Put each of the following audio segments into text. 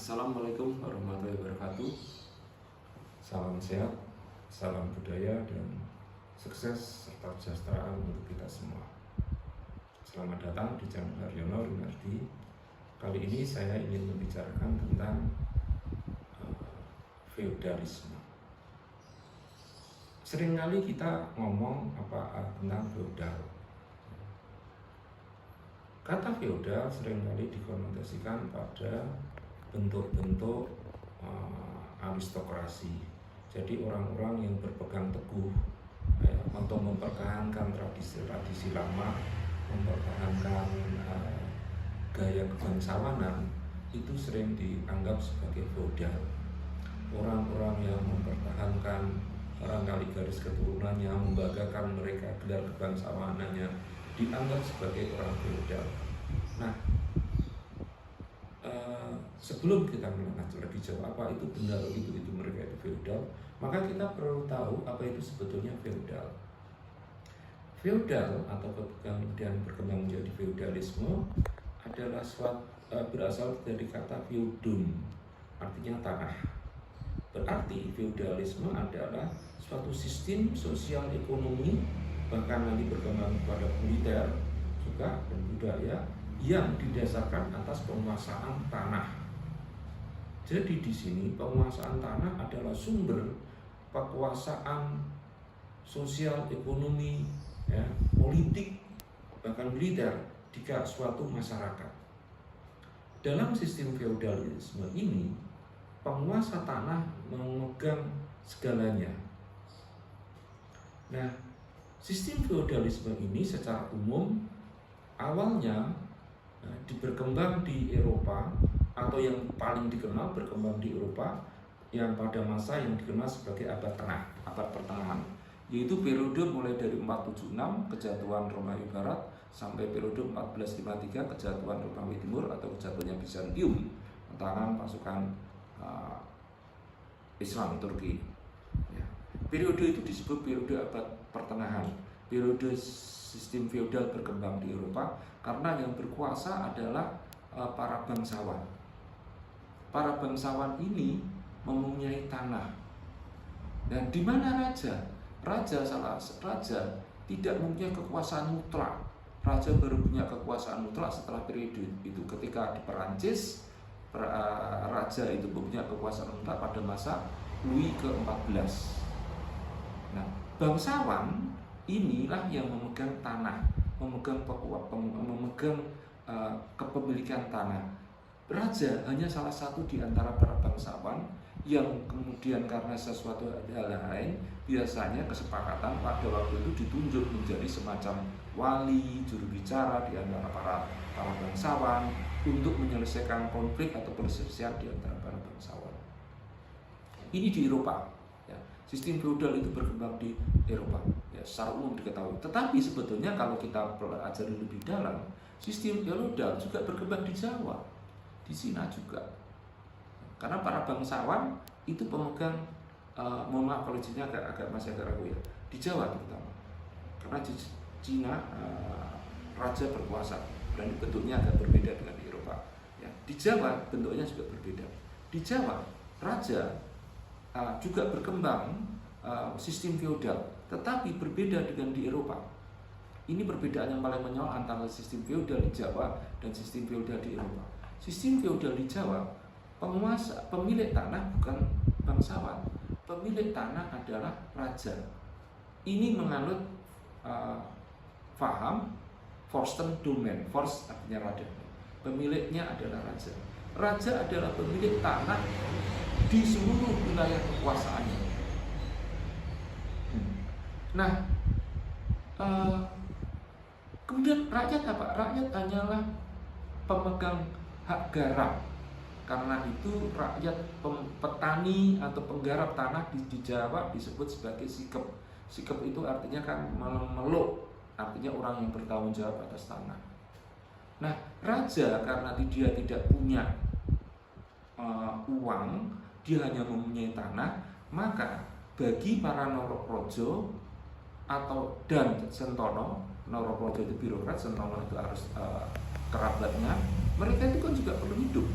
Assalamualaikum warahmatullahi wabarakatuh. Salam sehat, salam budaya, dan sukses serta kesejahteraan untuk kita semua. Selamat datang di channel Haryono Rinardi. Kali ini saya ingin membicarakan tentang feodalisme. Seringkali kita ngomong tentang feodal. Kata feodal seringkali dikonotasikan pada bentuk-bentuk aristokrasi. Jadi orang-orang yang berpegang teguh untuk mempertahankan tradisi-tradisi lama, mempertahankan gaya kebangsawanan, itu sering dianggap sebagai feodal. Orang-orang yang mempertahankan barangkali garis keturunannya, membanggakan mereka gelar kebangsawanannya, dianggap sebagai orang feodal. Nah, sebelum kita mengacu lebih jauh apa itu benar itu mereka itu feodal, maka kita perlu tahu apa itu sebetulnya feodal. Feodal atau kemudian berkembang menjadi feodalisme adalah berasal dari kata feudum, artinya tanah. Berarti feodalisme adalah suatu sistem sosial ekonomi, bahkan nanti berkembang pada militer juga dan budaya yang didasarkan atas penguasaan tanah. Jadi di sini penguasaan tanah adalah sumber kekuasaan sosial, ekonomi, politik, bahkan militer di suatu masyarakat. Dalam sistem feodalisme ini, penguasa tanah memegang segalanya. Nah, sistem feodalisme ini secara umum awalnya berkembang di Eropa, atau yang paling dikenal berkembang di Eropa yang pada masa yang dikenal sebagai abad tengah, abad pertengahan, yaitu periode mulai dari 476 kejatuhan Romawi Barat sampai periode 1453 kejatuhan Romawi Timur atau kejatuhannya Bizantium tangan pasukan Islam Turki. Periode itu disebut periode abad pertengahan, periode sistem feodal berkembang di Eropa karena yang berkuasa adalah para bangsawan. Para bangsawan ini mempunyai tanah. Dan di mana raja tidak mempunyai kekuasaan mutlak. Raja baru punya kekuasaan mutlak setelah periode itu. Ketika di Perancis, raja itu punya kekuasaan mutlak pada masa Louis ke-14. Nah, bangsawan inilah yang memegang tanah, memegang kepemilikan tanah. Raja hanya salah satu di antara para bangsawan yang kemudian karena sesuatu hal lain, biasanya kesepakatan pada waktu itu ditunjuk menjadi semacam wali, juru bicara di antara para bangsawan untuk menyelesaikan konflik atau perselisihan di antara para bangsawan. Ini di Eropa. Sistem feodal itu berkembang di Eropa, secara umum diketahui. Tetapi sebetulnya kalau kita pelajari lebih dalam, sistem feodal juga berkembang di Jawa, di Cina juga. Karena para bangsawan itu pemegang, mohon maaf kalau Cina agak masih agak ragu ya, di Jawa terutama. Karena di Cina raja berkuasa dan bentuknya agak berbeda dengan di Eropa. Di Jawa bentuknya juga berbeda. Di Jawa raja juga berkembang sistem feodal, tetapi berbeda dengan di Eropa. Ini perbedaan yang paling mencolok antara sistem feodal di Jawa dan sistem feodal di Eropa. Sistem feodal di Jawa, pemilik tanah bukan bangsawan, pemilik tanah adalah raja. Ini menganut faham Vorstendomen, Forst artinya raja. Pemiliknya adalah raja. Raja adalah pemilik tanah di seluruh wilayah kekuasaannya. Nah, kemudian rakyat apa? Rakyat hanyalah pemegang hak garap. Karena itu rakyat petani atau penggarap tanah di Jawa disebut sebagai sikep. Sikep itu artinya kan meluk, artinya orang yang bertanggung jawab atas tanah. Nah, raja karena dia tidak punya uang, dia hanya mempunyai tanah, maka bagi para Noroprojo dan Sentono, Noroprojo itu birokrat, Sentono itu harus kerabatnya, mereka itu kan juga perlu hidup.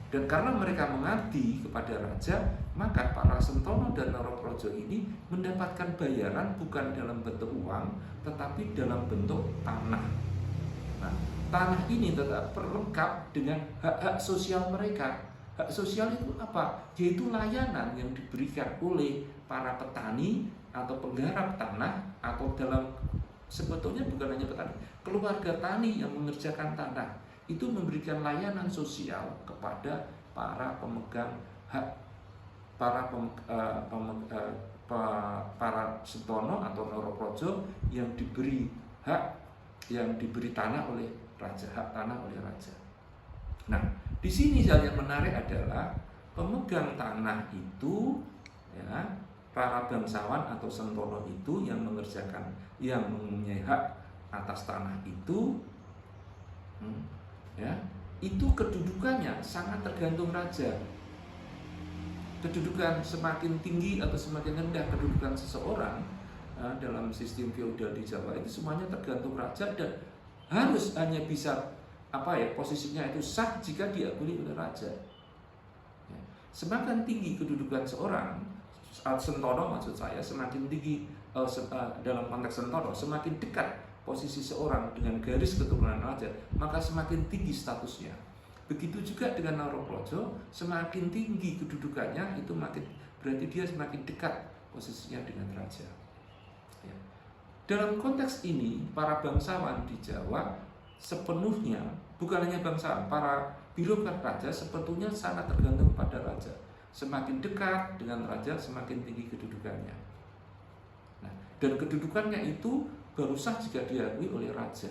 Dan karena mereka mengabdi kepada raja, maka para Sentono dan Noroprojo ini mendapatkan bayaran bukan dalam bentuk uang, tetapi dalam bentuk tanah. Nah, tanah ini tetap pelengkap dengan hak-hak sosial mereka. Hak sosial itu apa? Yaitu layanan yang diberikan oleh para petani atau penggarap tanah, atau dalam sebetulnya bukan hanya petani, keluarga tani yang mengerjakan tanah itu memberikan layanan sosial kepada para pemegang hak, para Sentono atau Noroprojo yang diberi hak, yang diberi tanah oleh raja, hak tanah oleh raja. Nah, di sini hal yang menarik adalah pemegang tanah itu, ya, para bangsawan atau Sentono itu yang mengerjakan, yang mempunyai hak atas tanah itu, ya, itu kedudukannya sangat tergantung raja. Kedudukan semakin tinggi atau semakin rendah kedudukan seseorang dalam sistem feodal di Jawa itu semuanya tergantung raja, dan harus hanya bisa posisinya itu sah jika diakui oleh raja. Ya. Semakin tinggi kedudukan seorang Sentono, maksud saya semakin tinggi dalam konteks Sentono, semakin dekat posisi seorang dengan garis keturunan raja, maka semakin tinggi statusnya. Begitu juga dengan Noroprojo, semakin tinggi kedudukannya itu berarti dia semakin dekat posisinya dengan raja. Ya. Dalam konteks ini, para bangsawan di Jawa sepenuhnya, bukan hanya bangsawan, para birokrat raja sebetulnya sangat tergantung pada raja. Semakin dekat dengan raja, semakin tinggi kedudukannya. Nah, dan kedudukannya itu baru sah jika diakui oleh raja.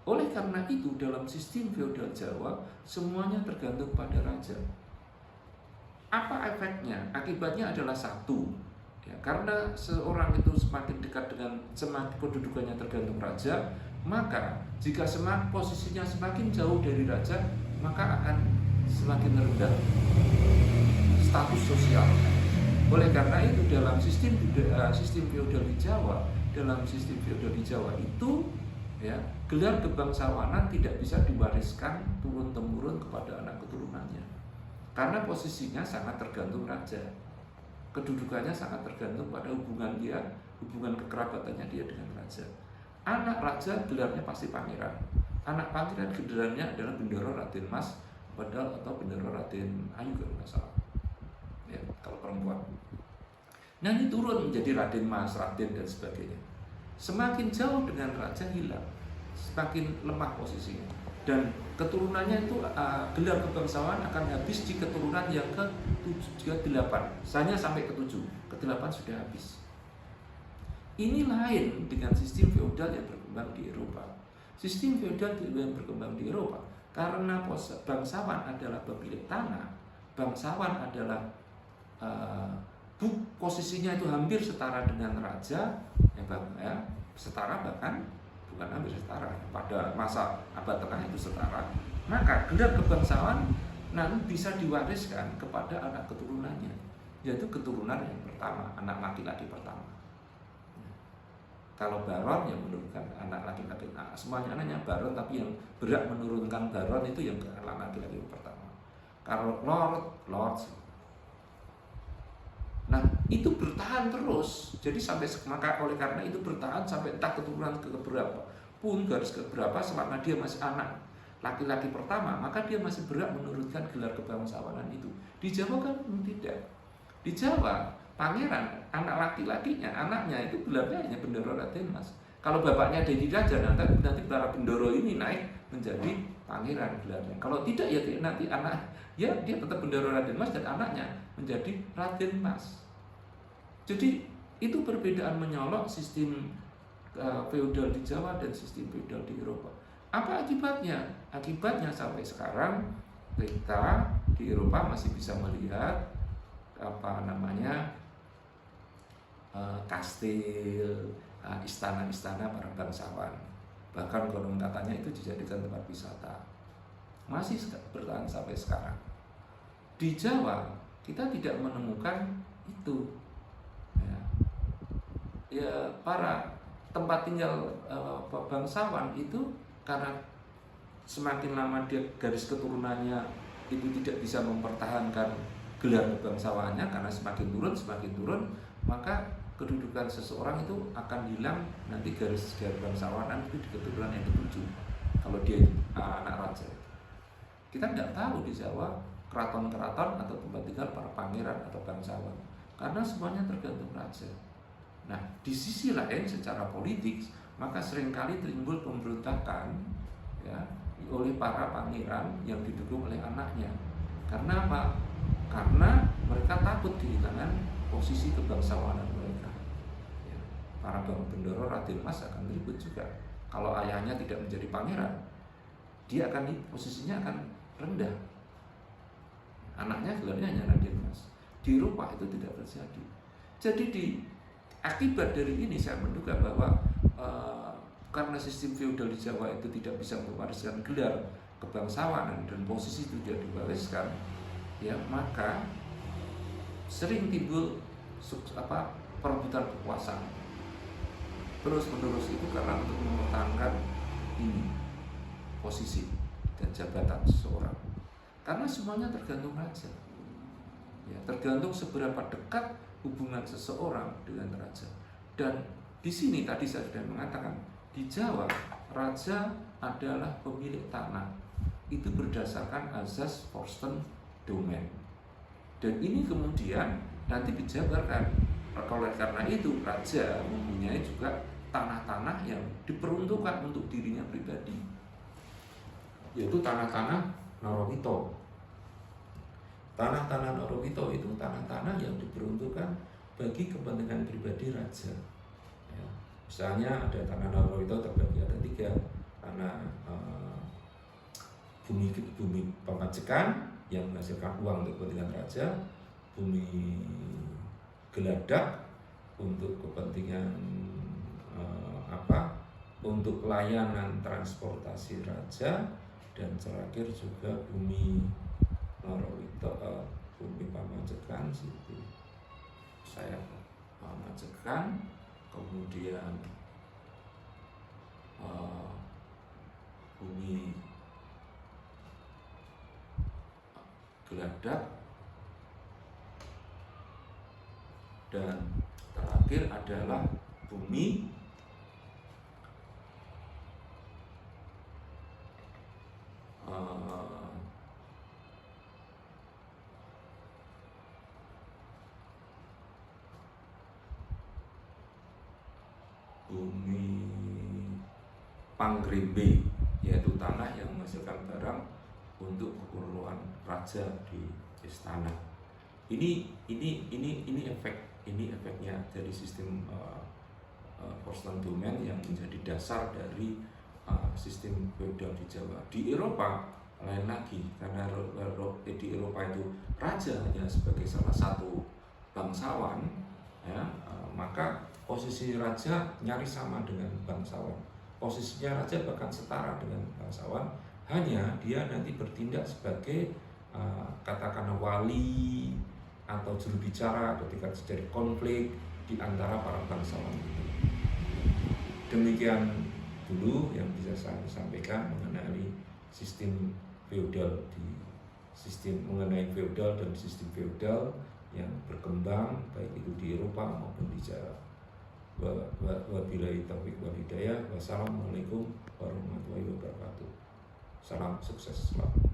Oleh karena itu, dalam sistem feodal Jawa, semuanya tergantung pada raja. Apa efeknya? Akibatnya adalah satu, ya, karena seorang itu semakin dekat dengan, semakin kedudukannya tergantung raja, maka jika posisinya semakin jauh dari raja, maka akan semakin rendah status sosial. Oleh karena itu, dalam sistem feodal di Jawa, itu, ya, gelar kebangsawanan tidak bisa diwariskan turun-temurun kepada anak keturunannya, karena posisinya sangat tergantung raja. Kedudukannya sangat tergantung pada hubungan kekerabatannya dia dengan raja. Anak raja gelarnya pasti pangeran. Anak pangeran gelarnya adalah Bendoro Raden Mas atau Bendoro Raden Ayu kalau nggak salah. Ya, kalau perempuan. Nah, ini turun menjadi Raden Mas, Raden dan sebagainya. Semakin jauh dengan raja hilang, semakin lemah posisinya, dan keturunannya itu gelar kebangsawan akan habis di keturunan yang ke-8, hanya sampai ke-7, ke-8 sudah habis. Ini lain dengan sistem feodal yang berkembang di Eropa. Sistem feodal yang berkembang di Eropa karena bangsawan adalah pemilik tanah, bangsawan adalah posisinya itu hampir setara dengan raja, ya, setara, bahkan bukan hampir setara, pada masa abad tengah itu setara. Maka gelar kebangsawan nanti bisa diwariskan kepada anak keturunannya, yaitu keturunan yang pertama, anak laki-laki pertama. Kalau baron yang menurunkan anak laki-laki, semuanya anaknya baron, tapi yang berhak menurunkan baron itu yang anak laki-laki pertama. Kalau lord. Nah, itu bertahan terus. Jadi maka oleh karena itu bertahan sampai entah keturunan keberapa pun, garis keberapa, selama dia masih anak laki-laki pertama, maka dia masih berhak menurunkan gelar kebangsawanan itu. Di Jawa kan tidak. Di Jawa, pangeran, anak laki-lakinya, anaknya itu gelarnya hanya Bendoro Raden Mas. Kalau bapaknya jadi raja, nanti para Bendoro ini naik menjadi pangeran gelarnya. Kalau tidak, ya nanti dia tetap Bendoro Raden Mas dan anaknya menjadi Raden Mas. Jadi itu perbedaan menyolok sistem feodal di Jawa dan sistem feodal di Eropa. Apa akibatnya? Akibatnya sampai sekarang kita di Eropa masih bisa melihat kastil, istana-istana para bangsawan. Bahkan konon katanya itu dijadikan tempat wisata. Masih bertahan sampai sekarang. Di Jawa kita tidak menemukan itu. Ya, para tempat tinggal bangsawan itu karena semakin lama dia garis keturunannya itu tidak bisa mempertahankan gelar kebangsawaannya karena semakin turun, maka kedudukan seseorang itu akan hilang, nanti garis bangsawanan itu di keturunan yang ketujuh kalau dia anak raja. Kita tidak tahu di Jawa keraton-keraton atau tempat tinggal para pangeran atau bangsawan, karena semuanya tergantung raja. Nah, di sisi lain secara politik, maka seringkali timbul pemberontakan ya, oleh para pangeran yang didukung oleh anaknya. Karena apa? Karena mereka takut kehilangan posisi kebangsawanan mereka. Ya, para Bendoro Raden Mas akan ribut juga. Kalau ayahnya tidak menjadi pangeran, dia akan posisinya akan rendah. Anaknya gelarnya hanya Raden Mas. Di Eropa itu tidak terjadi. Jadi akibat dari ini saya menduga bahwa karena sistem feodal di Jawa itu tidak bisa mewariskan gelar kebangsawanan dan posisi itu tidak diwariskan, ya, maka sering timbul perebutan kekuasaan terus menerus itu karena untuk mempertahankan ini posisi dan jabatan seseorang, karena semuanya tergantung raja, ya, tergantung seberapa dekat hubungan seseorang dengan raja. Dan di sini tadi saya sudah mengatakan, di Jawa raja adalah pemilik tanah, itu berdasarkan azas Forsten Domain, dan ini kemudian nanti dijabarkan. Oleh karena itu raja mempunyai juga tanah-tanah yang diperuntukkan untuk dirinya pribadi, yaitu tanah-tanah Norowito. Tanah-tanah Norowito itu tanah-tanah yang diperuntukkan bagi kepentingan pribadi raja. Ya, misalnya ada tanah Norowito terbagi ada 3, tanah bumi pemajekan yang menghasilkan uang untuk kepentingan raja, bumi geladak untuk kepentingan untuk layanan transportasi raja, dan terakhir juga bumi Norowito, bumi pamajekan situ saya pamajekan, kemudian bumi geladak, dan terakhir adalah bumi Panggrebe, yaitu tanah yang menghasilkan barang untuk keperluan raja di istana. Ini efeknya dari sistem Forsten Domain yang menjadi dasar dari sistem feodal di Jawa. Di Eropa lain lagi, karena di Eropa itu raja hanya sebagai salah satu bangsawan, ya, maka posisi raja nyaris sama dengan bangsawan. Posisinya raja bahkan setara dengan bangsawan, hanya dia nanti bertindak sebagai katakanlah wali atau juru bicara ketika terjadi konflik di antara para bangsawan itu. Demikian dulu yang bisa saya sampaikan mengenai sistem feodal mengenai feodal dan sistem feodal yang berkembang baik itu di Eropa maupun di Jawa. Wabillahi taufiq wal hidayah. Wassalamualaikum warahmatullahi wabarakatuh. Salam sukses selalu.